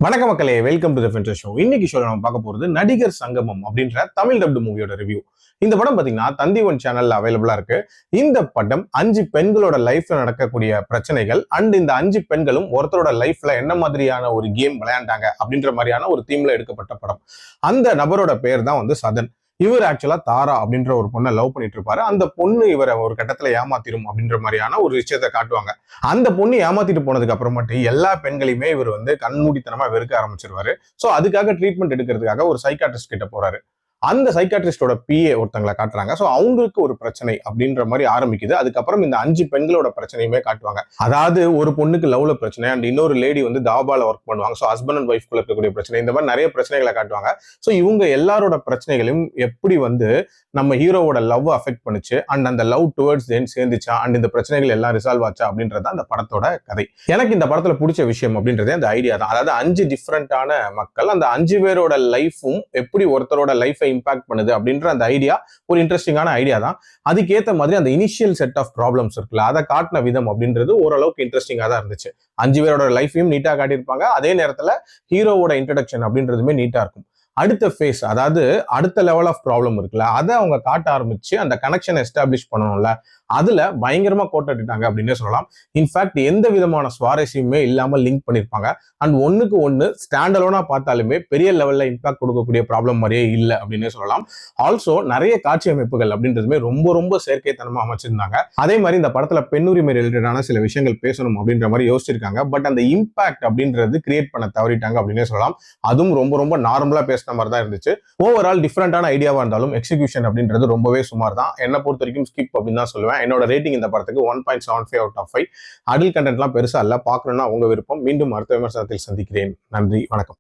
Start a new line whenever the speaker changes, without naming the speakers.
வணக்க மக்களே, welcome to the Fender show. இன்னைக்கு ஷோல நம்ம பார்க்க போறது நடிகர் சங்கமம் அப்படின்ற தமிழ் டப்டு மூவியோட ரிவ்யூ. இந்த படம் பாத்தீங்கன்னா தந்தி ஒன் சேனல்ல அவைலபிளா இருக்கு. இந்த படம் 5 பெண்களோட லைஃப்ல நடக்கக்கூடிய பிரச்சனைகள் அண்ட் இந்த 5 பெண்களும் ஒருத்தரோட லைஃப்ல என்ன மாதிரியான ஒரு கேம் விளையாண்டாங்க அப்படின்ற மாதிரியான ஒரு தீம்ல எடுக்கப்பட்ட படம். அந்த நபரோட பேர் தான் சதன். இவர் ஆக்சுவலா தாரா அப்படின்ற ஒரு பொண்ணை லவ் பண்ணிட்டு இருப்பாரு. அந்த பொண்ணு இவரை ஒரு கட்டத்துல ஏமாத்திரும் அப்படின்ற மாதிரியான ஒரு விஷயத்தை காட்டுவாங்க. அந்த பொண்ணு ஏமாத்திட்டு போனதுக்கு அப்புறமேட்டு எல்லா பெண்களையுமே இவர் கண்மூடித்தனமா வெறுக்க ஆரம்பிச்சிருவாரு. சோ அதுக்காக ட்ரீட்மெண்ட் எடுக்கிறதுக்காக ஒரு சைக்காட்ரிஸ்ட் கிட்ட போறாரு. அந்த சைக்காட்ரிஸ்டோட பிஏ ஒருத்தங்களை காட்டுறாங்க. சோ அவங்களுக்கு ஒரு பிரச்சனை அப்படின்ற மாதிரி ஆரம்பிக்குது. அதுக்கப்புறம் இந்த 5 பெண்களோட பிரச்சனையுமே காட்டுவாங்க. அதாவது ஒரு பொண்ணுக்கு லவ்ல பிரச்சனை அண்ட் இன்னொரு லேடி தாபால ஒர்க் பண்ணுவாங்க. சோ ஹஸ்பண்ட் அண்ட் ஒய்ஃப்குள்ள இருக்கக்கூடிய பிரச்சனை, இந்த மாதிரி நிறைய பிரச்சனைகளை காட்டுவாங்க. சோ இவங்க எல்லாரோட பிரச்சனைகளையும் எப்படி நம்ம ஹீரோவோட லவ் அஃபெக்ட் பண்ணுச்சு அண்ட் அந்த லவ் டுவர்ட்ஸ் தென் சேர்ந்துச்சா அண்ட் இந்த பிரச்சனைகள் எல்லாம் ரிசால்வ் ஆச்சா அப்படின்றத அந்த படத்தோட கதை. எனக்கு இந்த படத்துல பிடிச்ச விஷயம் அப்படின்றதே அந்த ஐடியா தான். அதாவது 5 டிஃப்ரெண்டான மக்கள், அந்த 5 பேரோட லைஃபும் எப்படி ஒருத்தரோட லைஃபை இம்பாக்ட் பண்ணுது அப்படின்ற அந்த ஐடியா ஒரு இன்ட்ரெஸ்டிங்கான ஐடியா தான். அதுக்கேற்ற மாதிரி அந்த இனிஷியல் செட் ஆஃப் ப்ராப்ளம்ஸ் இருக்குல்ல, அதை காட்டின விதம் அப்படின்றது ஓரளவுக்கு இன்ட்ரெஸ்டிங்கா தான் இருந்துச்சு. 5 பேரோட லைஃபையும் நீட்டா காட்டியிருப்பாங்க. அதே நேரத்துல ஹீரோவோட இன்ட்ரடக்ஷன் அப்படின்றதுமே நீட்டா இருக்கும். அடுத்த ஃபேஸ், அதாவது அடுத்த லெவல் ஆஃப் ப்ராப்ளம் இருக்குல்ல, அதை அவங்க காட்ட ஆரம்பிச்சு அந்த கனெக்ஷன் எஸ்டாப்ளிஷ் பண்ணணும்ல, அதுல பயங்கரமா கோட்டடிட்டாங்க அப்படின்னே சொல்லலாம். இன்ஃபேக்ட் எந்த விதமான சுவாரஸ்யமே இல்லாம லிங்க் பண்ணிருப்பாங்க. அண்ட் ஒண்ணுக்கு ஒண்ணு ஸ்டாண்ட் அலோனா பார்த்தாலுமே பெரிய லெவல்ல இம்பாக்ட் கொடுக்கக்கூடிய ப்ராப்ளம் மாதிரியே இல்லை அப்படின்னே சொல்லலாம். ஆல்சோ நிறைய காட்சி அமைப்புகள் அப்படின்றதுமே ரொம்ப ரொம்ப செயற்கைத்தனமா அமைச்சிருந்தாங்க. அதே மாதிரி இந்த படத்துல பெண்ணுரிமை ரிலேட்டடான சில விஷயங்கள் பேசணும் அப்படின்ற மாதிரி யோசிச்சிருக்காங்க. பட் அந்த இம்பாக்ட் அப்படின்றது கிரியேட் பண்ண தவறிட்டாங்க அப்படின்னே சொல்லலாம். அதுவும் ரொம்ப ரொம்ப நார்மலா பேசின மாதிரி தான் இருந்துச்சு. ஓவரால் டிஃபரெண்டான ஐடியாவா இருந்தாலும் எக்ஸிகியூஷன் அப்படின்றது ரொம்பவே சுமார் தான். என்ன பொறுத்த வரைக்கும் ஸ்கிப் அப்படின்னு தான் சொல்லுவேன். என்னோட ரேட்டிங் இந்த படத்துக்கு 1.75 out of 5. அடல்ட் கண்டென்ட்லாம் பெருசா இல்ல, பார்க்கணும்னா உங்க விருப்பம். மீண்டும் அடுத்த விமர்சனத்தில் சந்திக்கிறேன். நன்றி, வணக்கம்.